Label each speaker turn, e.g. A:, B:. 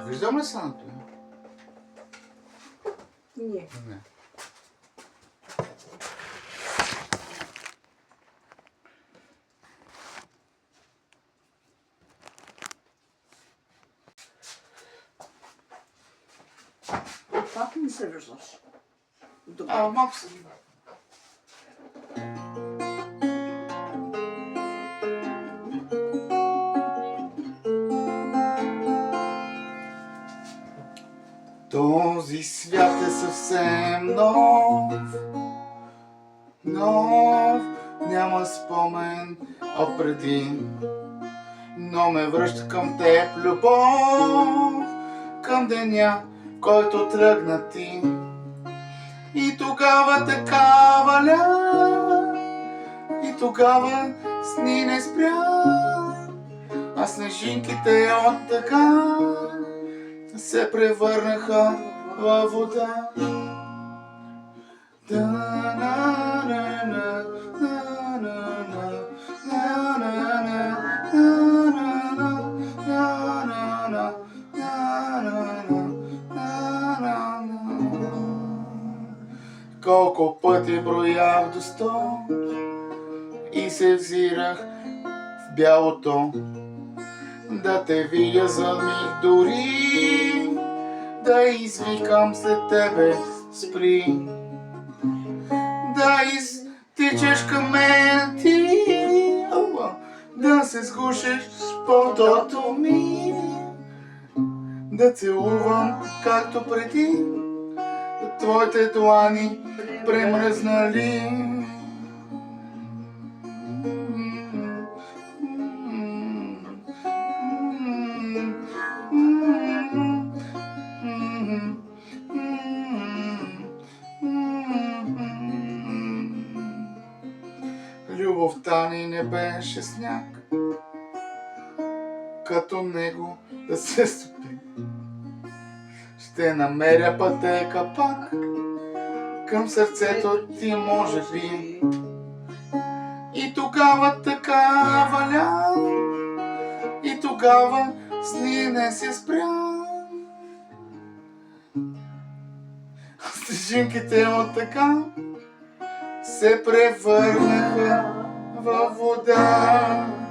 A: Виждам ли Санто?
B: Не.
A: Не.
B: Пак не се виждаш. Добре.
A: Малко се. Този свят е съвсем нов, няма спомен от преди, но ме връща към теб любов, към деня, в който тръгна ти. И тогава така валя, и тогава сни не спря, а снежинките от тъга се превърнаха във вода. Колко пъти броях до 100 и се взирах в бялото, да те видя за миг дори, да извикам след тебе спри, да изтичаш към мен ти, да се сгушиш в потото ми, да целувам както преди, твоите длани премръзнали. Любовта ни не беше сняг, като него да се стопи. Ще намеря пътека пак към сърцето ти, може би. И тогава така валя, и тогава сни не се спря. Снежинките от така се превърнаха във вода.